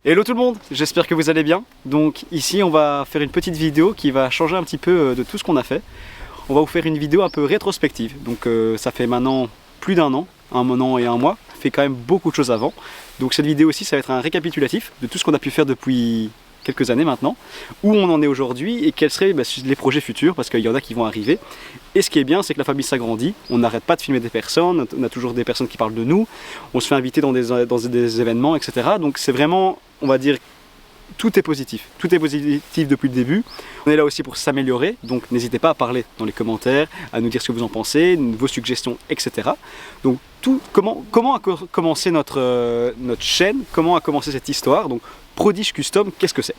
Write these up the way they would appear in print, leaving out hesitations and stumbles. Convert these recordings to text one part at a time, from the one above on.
Hello tout le monde, j'espère que vous allez bien. Donc ici on va faire une petite vidéo qui va changer un petit peu de tout ce qu'on a fait. On va vous faire une vidéo un peu rétrospective. Donc ça fait maintenant plus d'un an et un mois. On fait quand même beaucoup de choses avant. Donc cette vidéo aussi ça va être un récapitulatif de tout ce qu'on a pu faire depuis quelques années maintenant, où on en est aujourd'hui et quels seraient les projets futurs, parce qu'il y en a qui vont arriver. Et ce qui est bien, c'est que la famille s'agrandit, on n'arrête pas de filmer des personnes, on a toujours des personnes qui parlent de nous, on se fait inviter dans des événements, etc. Donc c'est vraiment, on va dire, tout est positif depuis le début. On est là aussi pour s'améliorer, donc n'hésitez pas à parler dans les commentaires, à nous dire ce que vous en pensez, vos suggestions, etc. Donc comment a commencé notre chaîne, comment a commencé cette histoire. Donc Prodige Custom, qu'est-ce que c'est?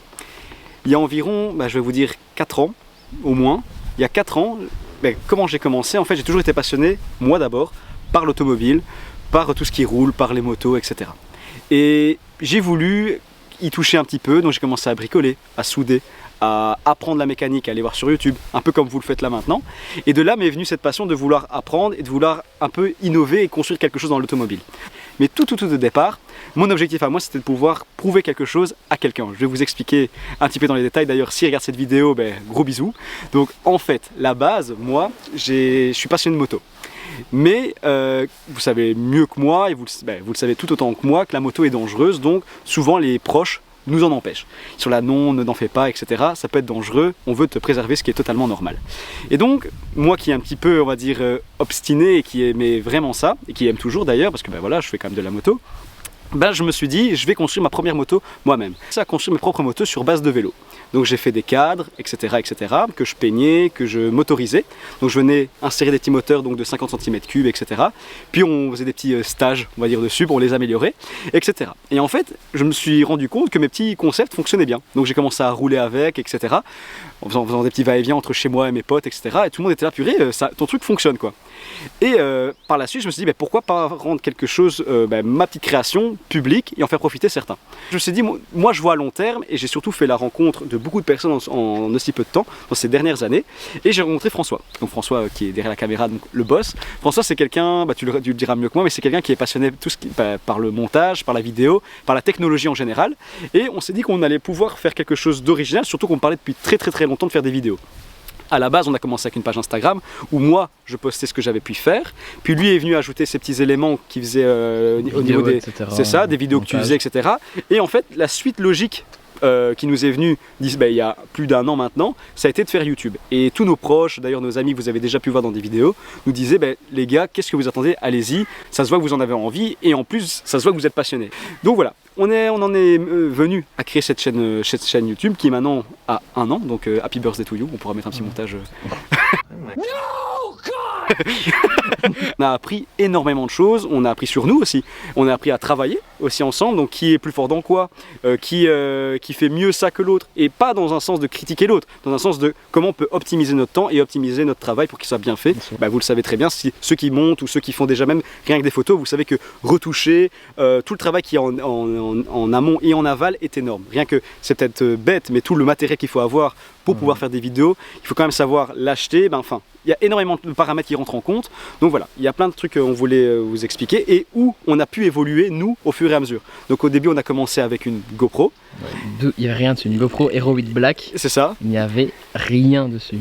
Il y a environ, je vais vous dire 4 ans, au moins. Il y a 4 ans, comment j'ai commencé? En fait, j'ai toujours été passionné, moi d'abord, par l'automobile, par tout ce qui roule, par les motos, etc. Et j'ai voulu y toucher un petit peu, donc j'ai commencé à bricoler, à souder, à apprendre la mécanique, à aller voir sur YouTube, un peu comme vous le faites là maintenant. Et de là m'est venue cette passion de vouloir apprendre et de vouloir un peu innover et construire quelque chose dans l'automobile. Mais tout au départ, mon objectif à moi c'était de pouvoir prouver quelque chose à quelqu'un. Je vais vous expliquer un petit peu dans les détails. D'ailleurs, s'il regarde cette vidéo, gros bisous. Donc en fait, la base, moi, je suis passionné de moto. Mais vous savez mieux que moi, et vous le savez tout autant que moi, que la moto est dangereuse, donc souvent les proches nous en empêchent. Ils sont là, non, ne t'en fais pas, etc. Ça peut être dangereux, on veut te préserver, ce qui est totalement normal. Et donc, moi qui est un petit peu, on va dire, obstiné et qui aimait vraiment ça, et qui aime toujours d'ailleurs, parce que voilà, je fais quand même de la moto, je me suis dit, je vais construire ma première moto moi-même. Ça, construire mes propres motos sur base de vélo. Donc j'ai fait des cadres, etc., que je peignais, que je motorisais. Donc je venais insérer des petits moteurs donc de 50 cm3, etc. Puis on faisait des petits stages, on va dire, dessus pour les améliorer, etc. Et en fait, je me suis rendu compte que mes petits concepts fonctionnaient bien. Donc j'ai commencé à rouler avec, etc. En faisant des petits va-et-vient entre chez moi et mes potes, etc. Et tout le monde était là, purée, ton truc fonctionne, quoi. Et par la suite, je me suis dit, pourquoi pas rendre quelque chose, ma petite création, publique et en faire profiter certains. Je me suis dit, moi je vois à long terme, et j'ai surtout fait la rencontre de beaucoup de personnes en aussi peu de temps, dans ces dernières années, et j'ai rencontré François. Donc François qui est derrière la caméra, donc le boss. François c'est quelqu'un, tu le diras mieux que moi, mais c'est quelqu'un qui est passionné par le montage, par la vidéo, par la technologie en général, et on s'est dit qu'on allait pouvoir faire quelque chose d'original, surtout qu'on parlait depuis très longtemps de faire des vidéos. À la base, on a commencé avec une page Instagram où moi, je postais ce que j'avais pu faire. Puis lui est venu ajouter ces petits éléments qui faisaient au niveau des... C'est ça, des vidéos que tu faisais, etc. Et en fait, la suite logique qui nous est venue il y a plus d'un an maintenant, ça a été de faire YouTube. Et tous nos proches, d'ailleurs nos amis que vous avez déjà pu voir dans des vidéos, nous disaient les gars, qu'est-ce que vous attendez? Allez-y, ça se voit que vous en avez envie et en plus, ça se voit que vous êtes passionnés. Donc voilà. On en est venu à créer cette chaîne YouTube qui est maintenant à 1 an, donc Happy Birthday to you, on pourra mettre un petit montage. No God. On a appris énormément de choses, on a appris sur nous aussi, on a appris à travailler aussi ensemble, donc qui est plus fort dans quoi, qui fait mieux ça que l'autre, et pas dans un sens de critiquer l'autre, dans un sens de comment on peut optimiser notre temps et optimiser notre travail pour qu'il soit bien fait. Vous le savez très bien, ceux qui montent ou ceux qui font déjà même rien que des photos, vous savez que retoucher, tout le travail qui est en amont et en aval est énorme. Rien que, c'est peut-être bête, mais tout le matériel qu'il faut avoir pour pouvoir faire des vidéos, il faut quand même savoir l'acheter, il y a énormément de paramètres qui rentrent en compte. Donc voilà, il y a plein de trucs qu'on voulait vous expliquer et où on a pu évoluer, nous, au fur et à mesure. Donc au début, on a commencé avec une GoPro. Il n'y avait rien dessus, une GoPro Hero 8 Black. C'est ça. Il n'y avait rien dessus.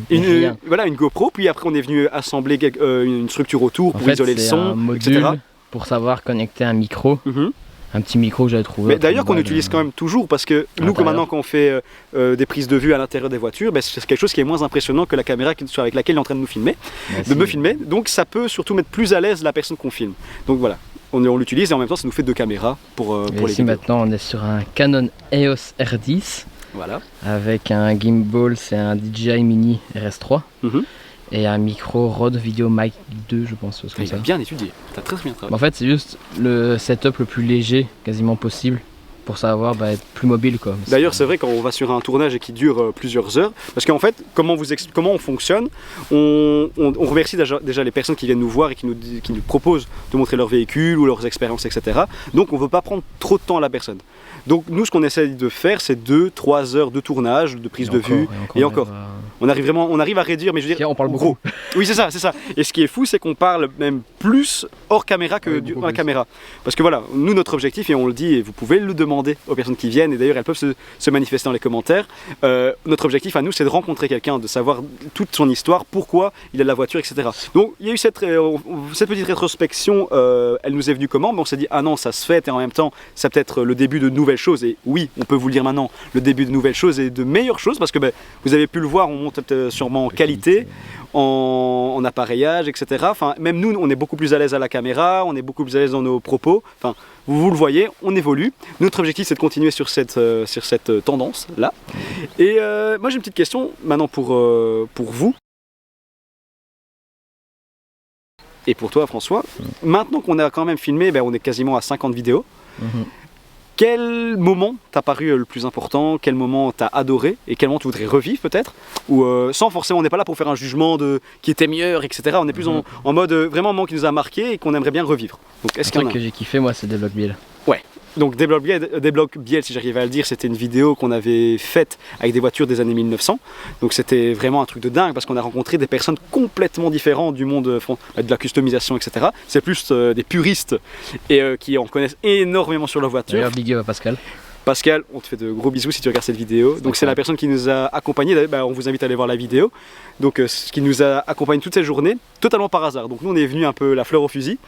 Voilà, une GoPro, puis après on est venu assembler une structure autour pour isoler le son, un module etc. Pour savoir connecter un micro. Un petit micro que j'avais trouvé. Mais d'ailleurs qu'on utilise quand même toujours, parce que nous, comme maintenant quand on fait des prises de vue à l'intérieur des voitures, c'est quelque chose qui est moins impressionnant que la caméra avec laquelle il est en train de nous filmer, me filmer. Donc ça peut surtout mettre plus à l'aise la personne qu'on filme. Donc voilà, on l'utilise et en même temps ça nous fait 2 caméras pour les vidéos. Maintenant on est sur un Canon EOS R10. Voilà. Avec un gimbal, c'est un DJI Mini RS3. Et un micro Rode Video Mic 2, je pense. Il a bien étudié, t'as très bien travaillé. En fait, c'est juste le setup le plus léger quasiment possible pour savoir être plus mobile, quoi. D'ailleurs, c'est vrai quand on va sur un tournage et qui dure plusieurs heures, parce qu'en fait, comment on fonctionne, on remercie déjà les personnes qui viennent nous voir et qui nous proposent de montrer leur véhicule ou leurs expériences, etc. Donc on ne veut pas prendre trop de temps à la personne. Donc nous, ce qu'on essaie de faire, c'est 2-3 heures de tournage, de prise de vue, et encore. On arrive à réduire, mais je veux dire, on parle gros. Oui, c'est ça. Et ce qui est fou, c'est qu'on parle même plus hors caméra que dans la caméra. Parce que voilà, nous, notre objectif, et on le dit, et vous pouvez le demander demander aux personnes qui viennent, et d'ailleurs elles peuvent se manifester dans les commentaires. Notre objectif à nous, c'est de rencontrer quelqu'un, de savoir toute son histoire, pourquoi il a de la voiture, etc. Donc il y a eu cette petite rétrospection, elle nous est venue comment? Mais on s'est dit, ah non, ça se fait, et en même temps, c'est peut-être le début de nouvelles choses, et oui, on peut vous le dire maintenant, le début de nouvelles choses et de meilleures choses, parce que vous avez pu le voir, on monte sûrement en qualité, en appareillage, etc. Enfin, même nous, on est beaucoup plus à l'aise à la caméra, on est beaucoup plus à l'aise dans nos propos. Enfin, vous le voyez, on évolue. Notre objectif, c'est de continuer sur cette tendance-là. Et moi, j'ai une petite question maintenant pour vous. Et pour toi, François. Maintenant qu'on a quand même filmé, on est quasiment à 50 vidéos. Quel moment t'a paru le plus important? Quel moment t'as adoré? Et quel moment tu voudrais revivre peut-être? Ou sans forcément, on n'est pas là pour faire un jugement de qui était meilleur, etc. On est plus en mode vraiment un moment qui nous a marqué et qu'on aimerait bien revivre. Donc, est-ce que j'ai kiffé, moi, c'est Débloque Biel. Ouais. Donc Débloque Biel, si j'arrive à le dire, c'était une vidéo qu'on avait faite avec des voitures des années 1900. Donc c'était vraiment un truc de dingue parce qu'on a rencontré des personnes complètement différentes du monde de la customisation, etc. C'est plus des puristes et qui en connaissent énormément sur leur voiture. D'ailleurs, big up à Pascal. Pascal, on te fait de gros bisous si tu regardes cette vidéo. Donc c'est la personne qui nous a accompagnés, on vous invite à aller voir la vidéo. Donc qui nous a accompagnés toute cette journée, totalement par hasard. Donc nous on est venu un peu la fleur au fusil.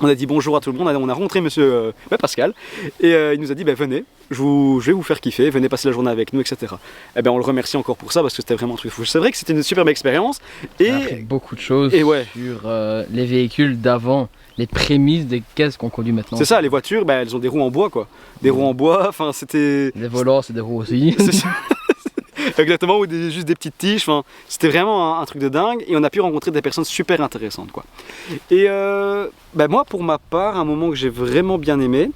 On a dit bonjour à tout le monde, on a rencontré monsieur Pascal. Et il nous a dit venez, je vais vous faire kiffer, venez passer la journée avec nous, etc. Et on le remercie encore pour ça parce que c'était vraiment un truc fou. C'est vrai que c'était une superbe expérience. Et on a appris beaucoup de choses sur les véhicules d'avant. Les prémices des caisses qu'on conduit maintenant. C'est ça, les voitures, elles ont des roues en bois quoi. Des roues en bois, enfin c'était... Les volants, c'est des roues aussi. Exactement, ou juste des petites tiges, enfin, c'était vraiment un truc de dingue. Et on a pu rencontrer des personnes super intéressantes quoi. Et moi pour ma part, un moment que j'ai vraiment bien aimé,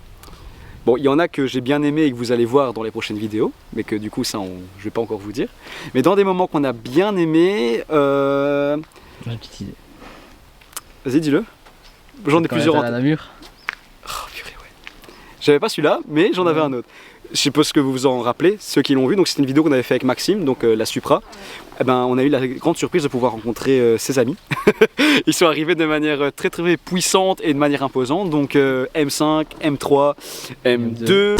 bon il y en a que j'ai bien aimé et que vous allez voir dans les prochaines vidéos, mais que du coup ça je vais pas encore vous dire. Mais dans des moments qu'on a bien aimé... J'ai une petite idée. Vas-y dis-le. J'en ai plusieurs en tête. Namur. Oh purée, ouais. J'avais pas celui-là, mais j'en avais un autre. Je suppose que vous vous en rappelez, ceux qui l'ont vu. Donc c'est une vidéo qu'on avait fait avec Maxime, donc la Supra. On a eu la grande surprise de pouvoir rencontrer ses amis. Ils sont arrivés de manière très très puissante et de manière imposante. Donc M5, M3, M2.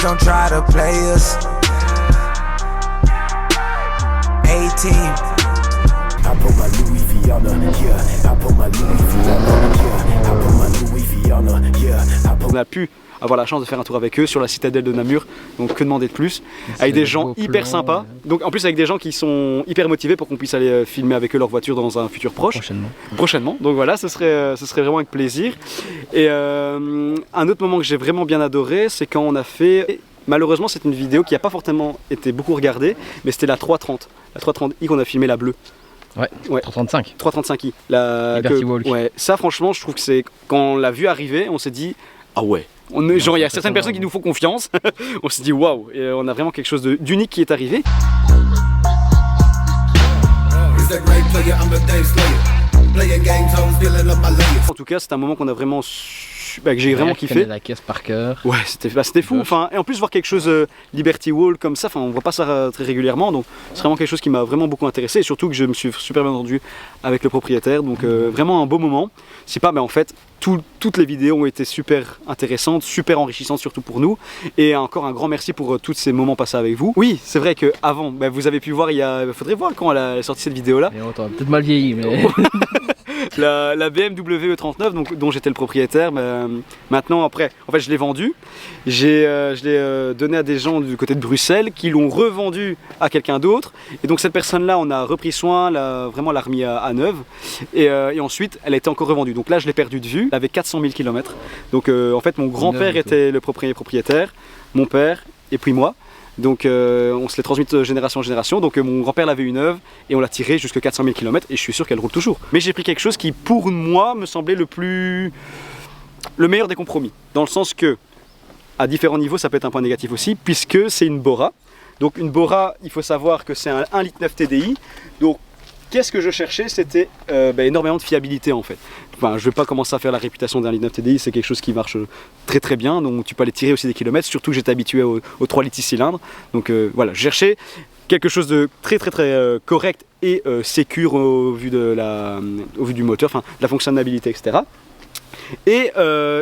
On a pu avoir la chance de faire un tour avec eux sur la citadelle de Namur, donc que demander de plus, avec des gens hyper sympas, donc en plus avec des gens qui sont hyper motivés pour qu'on puisse aller filmer avec eux leur voiture dans un futur proche. Prochainement. Donc voilà, ce serait vraiment avec plaisir. Et un autre moment que j'ai vraiment bien adoré, c'est quand on a fait... Malheureusement, c'est une vidéo qui n'a pas forcément été beaucoup regardée, mais c'était la 330. La 330i qu'on a filmé la bleue. Ouais, 335. 335i. Ouais, ça franchement, je trouve que c'est quand on l'a vu arriver, on s'est dit ah ouais. Genre il y a certaines personnes qui nous font confiance. On s'est dit waouh, et on a vraiment quelque chose d'unique qui est arrivé. En tout cas, c'est un moment qu'on a vraiment que j'ai vraiment kiffé. La caisse par cœur. Ouais, c'était fou. Enfin, et en plus voir quelque chose Liberty Wall comme ça, on voit pas ça très régulièrement, donc c'est vraiment quelque chose qui m'a vraiment beaucoup intéressé, et surtout que je me suis super bien entendu avec le propriétaire, donc vraiment un beau moment. C'est pas, mais en fait, toutes les vidéos ont été super intéressantes, super enrichissantes surtout pour nous, et encore un grand merci pour tous ces moments passés avec vous. Oui, c'est vrai que avant, vous avez pu voir, il faudrait voir quand elle a sorti cette vidéo là. Peut-être mal vieilli, mais... la BMW E39 dont j'étais le propriétaire, maintenant après en fait je l'ai vendue, je l'ai donné à des gens du côté de Bruxelles qui l'ont revendu à quelqu'un d'autre, et donc cette personne là on a repris soin, vraiment l'a remis à neuf, et ensuite elle a été encore revendue, donc là je l'ai perdue de vue. Elle avait 400 000 km, donc en fait mon grand-père était le propriétaire, mon père et puis moi. Donc on se les transmet de génération en génération, donc mon grand-père l'avait eu neuve et on l'a tirée jusqu'à 400 000 km et je suis sûr qu'elle roule toujours. Mais j'ai pris quelque chose qui pour moi me semblait le meilleur des compromis, dans le sens que à différents niveaux ça peut être un point négatif aussi, puisque c'est une Bora. Donc une Bora, il faut savoir que c'est un 1,9 litre TDI, donc qu'est-ce que je cherchais? C'était énormément de fiabilité en fait. Enfin, je ne vais pas commencer à faire la réputation d'un 1,9 litre TDI, c'est quelque chose qui marche très très bien, donc tu peux aller tirer aussi des kilomètres, surtout que j'étais habitué aux 3 litres 6 cylindres. Donc voilà, je cherchais quelque chose de très très très correct et sécure au vu du moteur, enfin de la fonctionnalité, etc. Et,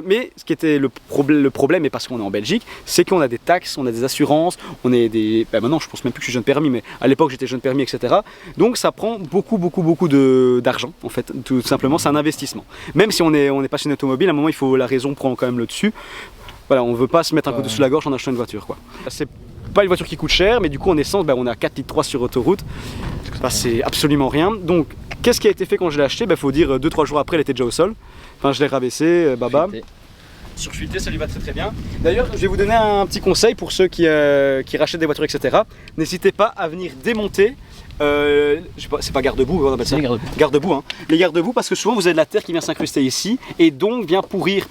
mais ce qui était le problème, et parce qu'on est en Belgique, c'est qu'on a des taxes, on a des assurances, on est des... maintenant je pense même plus que je suis jeune permis, mais à l'époque j'étais jeune permis, etc. Donc ça prend beaucoup d'argent en fait, tout simplement c'est un investissement. Même si on est passionné automobile, à un moment il faut, la raison prend quand même le dessus. Voilà, on veut pas se mettre un couteau sous la gorge en achetant une voiture, quoi. C'est pas une voiture qui coûte cher, mais du coup en essence on est à 4,3 litres sur autoroute. C'est absolument rien. Donc qu'est-ce qui a été fait quand je l'ai acheté? Faut dire 2-3 jours après elle était déjà au sol. Enfin je l'ai rabaissé, baba. Surfuité, ça lui va très bien. D'ailleurs, je vais vous donner un petit conseil pour ceux qui rachètent des voitures, etc. N'hésitez pas à venir démonter. C'est pas garde-boue, on appelle ça. Garde-boue, hein. Les garde-boue, parce que souvent vous avez de la terre qui vient s'incruster ici et donc vient pourrir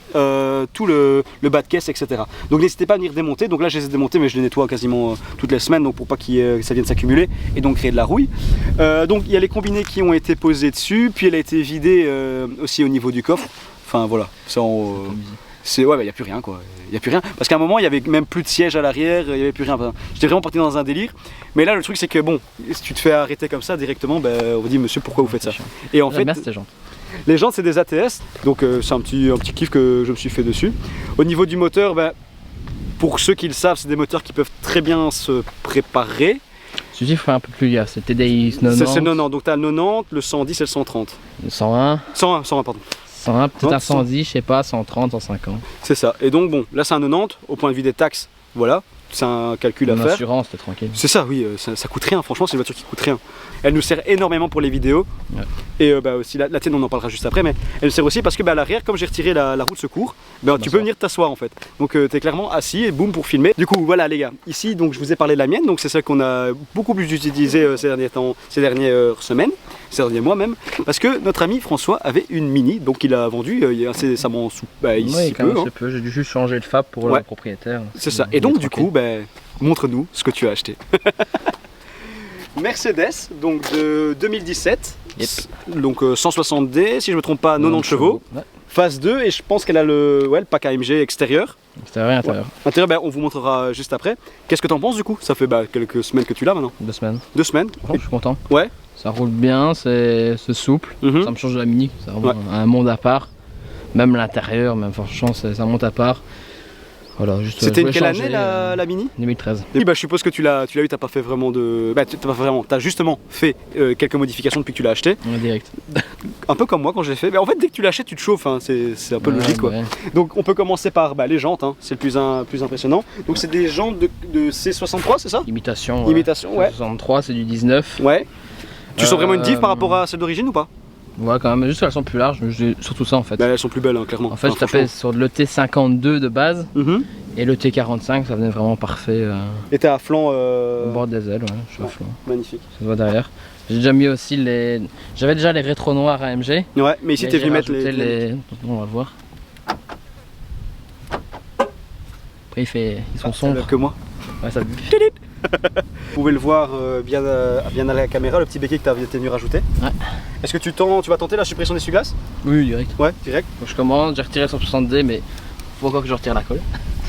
tout le bas de caisse, etc. Donc n'hésitez pas à venir démonter. Donc là, je les ai démontés, mais je les nettoie quasiment toutes les semaines, donc pour pas que ça vienne s'accumuler et donc créer de la rouille. Donc il y a les combinés qui ont été posés dessus, puis elle a été vidée aussi au niveau du coffre. Enfin voilà, ça ouais, il n'y a plus rien quoi. Il n'y a plus rien. Parce qu'à un moment, il n'y avait même plus de siège à l'arrière, il n'y avait plus rien. Enfin, j'étais vraiment parti dans un délire. Mais là, le truc, c'est que bon, si tu te fais arrêter comme ça directement, on vous dit monsieur, pourquoi vous faites ça? Et en fait, les jantes, c'est des ATS. Donc, c'est un petit kiff que je me suis fait dessus. Au niveau du moteur, pour ceux qui le savent, c'est des moteurs qui peuvent très bien se préparer. Celui-ci, il faut faire un peu plus gaffe. C'est TDI 90. C'est 90. Donc, tu as le 90, le 110 et le 130. Le 101. 101, pardon. 101, peut-être un 110, je sais pas, 130, 150. C'est ça. Et donc bon, là c'est un 90, au point de vue des taxes, voilà, c'est un calcul à faire. L'assurance, t'es tranquille. C'est ça, oui, ça coûte rien, franchement c'est une voiture qui coûte rien. Elle nous sert énormément pour les vidéos. Ouais. Et aussi la tienne, on en parlera juste après, mais elle nous sert aussi parce que à l'arrière, comme j'ai retiré la roue de secours, tu peux venir t'asseoir en fait. Donc tu es clairement assis et boum pour filmer. Du coup voilà les gars, ici donc je vous ai parlé de la mienne, donc c'est celle qu'on a beaucoup plus utilisée ces dernières semaines, ces derniers mois même, parce que notre ami François avait une Mini, donc il a vendu incessamment ici peu. J'ai dû juste changer de fab pour le propriétaire. C'est ça, et donc du coup, montre-nous ce que tu as acheté. Mercedes, donc de 2017, yep. Donc 160D, si je ne me trompe pas, 90 chevaux, ouais. Phase 2, et je pense qu'elle a le pack AMG extérieur. Extérieur et intérieur. Ouais. Intérieur, on vous montrera juste après. Qu'est-ce que tu en penses du coup? Ça fait quelques semaines que tu l'as maintenant. 2 semaines. 2 semaines. Je suis content. Ouais. Ça roule bien, c'est souple, ça me change de la Mini, c'est vraiment un monde à part. Même l'intérieur, franchement, c'est un monde à part. Voilà, c'était quelle année la Mini? 2013. Oui, je suppose que tu l'as eu, t'as pas fait vraiment de... t'as justement fait quelques modifications depuis que tu l'as acheté. Ouais, direct. Un peu comme moi quand je l'ai fait. En fait, dès que tu l'achètes, tu te chauffes, hein. C'est un peu logique quoi. Ouais. Donc on peut commencer par les jantes, hein. C'est le plus impressionnant. Donc c'est des jantes de C63, c'est ça? Imitation. Imitation, ouais. 63, c'est du 19. Ouais. Tu sens vraiment une diff par rapport à celle d'origine ou pas? Ouais, quand même, juste qu'elles sont plus larges, surtout ça en fait. Elles sont plus belles, hein, clairement. En fait, je tapais sur le T52 de base et le T45, ça venait vraiment parfait. Et t'es à flanc au bord des ailes, ouais, je suis à flanc. Magnifique. Ça se voit derrière. J'ai déjà mis aussi les. J'avais déjà les rétro noirs AMG. Ouais, mais ici t'es venu mettre les. On va le voir. Après, ils sont sombres. Que moi. Ouais, ça. Vous pouvez le voir bien à la caméra, le petit béquet que tu as venu rajouter. Ouais. Est-ce que tu vas tenter la suppression d'essuie-glace? Oui, direct. Ouais, direct. Donc je commence, j'ai retiré 160D, mais faut encore que je retire la colle.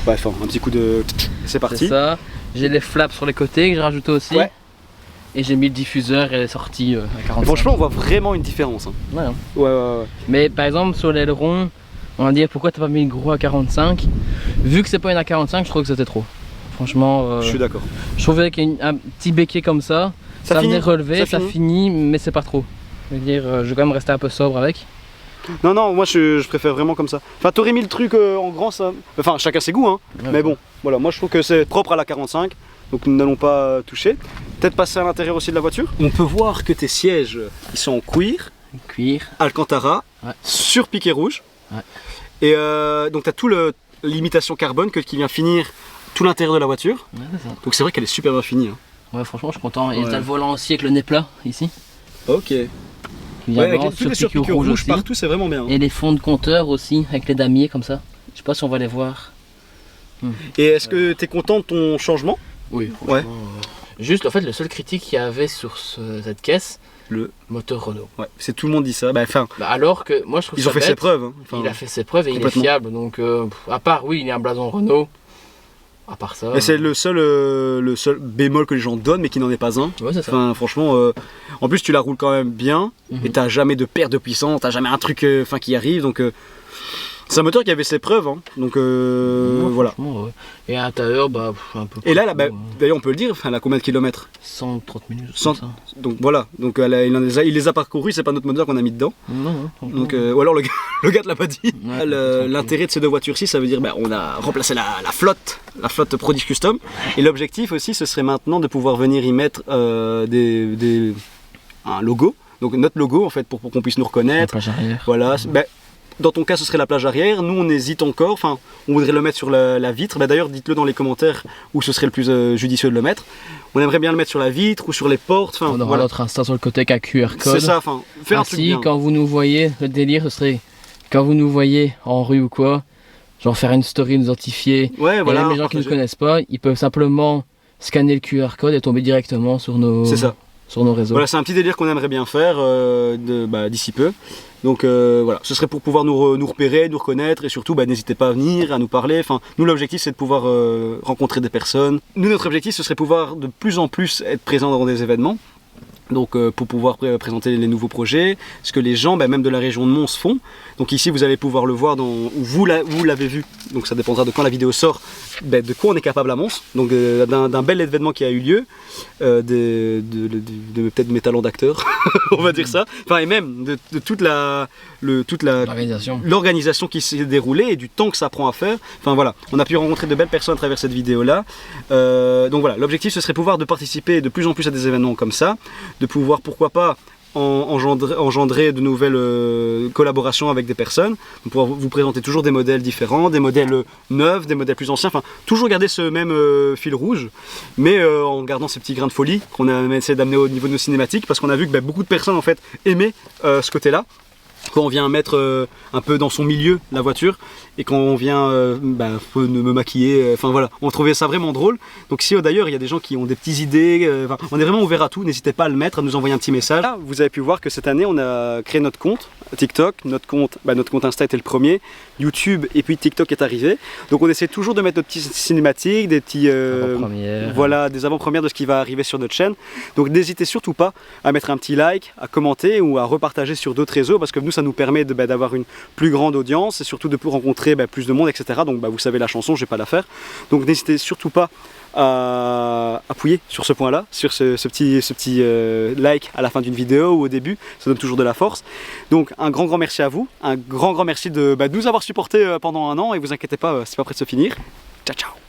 Ouais, un petit coup de... C'est parti. C'est ça. J'ai les flaps sur les côtés que j'ai rajouté aussi. Ouais. Et j'ai mis le diffuseur et les sorties à 45. Franchement, on voit vraiment une différence. Hein. Ouais, hein. Ouais. Mais par exemple, sur l'aileron, on va dire pourquoi t'as pas mis le gros à 45? Vu que c'est pas une A45, je trouve que c'était trop. Franchement, je suis d'accord. Je trouvais qu'un petit béquet comme ça venait relever, ça finit, mais c'est pas trop. Je veux dire, je vais quand même rester un peu sobre avec. Non, moi je préfère vraiment comme ça. Enfin, t'aurais mis le truc en grand, ça. Enfin, chacun ses goûts, hein. Ouais, mais bon, voilà, moi je trouve que c'est propre à la 45, donc nous n'allons pas toucher. Peut-être passer à l'intérieur aussi de la voiture. On peut voir que tes sièges, ils sont en cuir. Alcantara, sur piqué rouge. Ouais. Et donc t'as tout l'imitation carbone qui vient finir tout l'intérieur de la voiture. Ouais, donc c'est vrai qu'elle est super bien finie. Hein. Ouais, franchement, je suis content. Et t'as le volant aussi avec le nez plat ici. Ok. Avec les sur piqûres rouges partout, c'est vraiment bien. Hein. Et les fonds de compteur aussi, avec les damiers comme ça. Je sais pas si on va les voir. Et est-ce que tu es content de ton changement? Oui, franchement. Juste, en fait, le seul critique qu'il y avait sur cette caisse, le moteur Renault. Ouais, c'est tout le monde dit ça. Alors que moi je trouve ils ont fait ses preuves. Hein. Il a fait ses preuves et il est fiable. Donc, à part, oui, il y a un blason Renault. À part ça. Et c'est le seul bémol que les gens donnent, mais qui n'en est pas un. Ouais, c'est ça. Franchement, en plus tu la roules quand même bien, et t'as jamais de perte de puissance, t'as jamais un truc qui arrive, donc C'est un moteur qui avait ses preuves, hein. Donc voilà. Ouais. Et à l'intérieur, bah, un peu. Et là, d'ailleurs, on peut le dire, elle a combien de kilomètres? 130 minutes. 100... Donc voilà, donc il les a parcourus, c'est pas notre moteur qu'on a mis dedans. Non. Donc, ou alors le gars te l'a pas dit. Ouais, l'intérêt de ces deux voitures-ci, ça veut dire on a remplacé la flotte Prodis Custom. Et l'objectif aussi, ce serait maintenant de pouvoir venir y mettre un logo. Donc notre logo en fait pour qu'on puisse nous reconnaître. La plage arrière. Voilà. Dans ton cas, ce serait la plage arrière. Nous, on hésite encore. Enfin, on voudrait le mettre sur la vitre. D'ailleurs, dites-le dans les commentaires où ce serait le plus judicieux de le mettre. On aimerait bien le mettre sur la vitre ou sur les portes. On aura notre Insta sur le côté avec un QR code. C'est ça. Enfin, faire un truc bien. Quand vous nous voyez, le délire, ce serait quand vous nous voyez en rue ou quoi, genre faire une story, nous identifier. Ouais, voilà. Et même les gens qui ne nous connaissent pas, ils peuvent simplement scanner le QR code et tomber directement sur nos. C'est ça. Sur nos réseaux. Voilà, c'est un petit délire qu'on aimerait bien faire d'ici peu. Donc voilà, ce serait pour pouvoir nous repérer, nous reconnaître et surtout n'hésitez pas à venir, à nous parler. Enfin, nous l'objectif c'est de pouvoir rencontrer des personnes. Nous notre objectif ce serait pouvoir de plus en plus être présent dans des événements. Donc pour pouvoir présenter les nouveaux projets, ce que les gens même de la région de Mons font. Donc ici vous allez pouvoir le voir, vous l'avez vu, donc ça dépendra de quand la vidéo sort, de quoi on est capable à Mons. Donc d'un bel événement qui a eu lieu, peut-être de mes talents d'acteur, on va dire ça, enfin, et même de toute l'organisation qui s'est déroulée et du temps que ça prend à faire. Enfin voilà, on a pu rencontrer de belles personnes à travers cette vidéo là. Donc voilà, l'objectif ce serait pouvoir de participer de plus en plus à des événements comme ça, de pouvoir pourquoi pas engendrer de nouvelles collaborations avec des personnes, de pouvoir vous présenter toujours des modèles différents, des modèles neufs, des modèles plus anciens, enfin toujours garder ce même fil rouge, mais en gardant ces petits grains de folie qu'on a essayé d'amener au niveau de nos cinématiques, parce qu'on a vu que beaucoup de personnes en fait aimaient ce côté-là. Quand on vient mettre un peu dans son milieu la voiture et quand on vient me maquiller, enfin voilà, on trouvait ça vraiment drôle. Donc si d'ailleurs il y a des gens qui ont des petites idées, on est vraiment ouvert à tout, n'hésitez pas à le mettre, à nous envoyer un petit message. Là, vous avez pu voir que cette année on a créé notre compte TikTok, notre compte Insta était le premier, YouTube et puis TikTok est arrivé. Donc on essaie toujours de mettre nos petites cinématiques, des petits voilà, des avant-premières de ce qui va arriver sur notre chaîne. Donc n'hésitez surtout pas à mettre un petit like, à commenter ou à repartager sur d'autres réseaux parce que nous ça nous permet d'avoir une plus grande audience et surtout de rencontrer plus de monde, etc. Donc vous savez la chanson, je vais pas la faire. Donc n'hésitez surtout pas à appuyer sur ce point là, sur ce petit like à la fin d'une vidéo ou au début, ça donne toujours de la force. Donc un grand merci à vous, un grand merci de nous avoir supportés pendant un an et vous inquiétez pas, c'est pas prêt de se finir. Ciao ciao.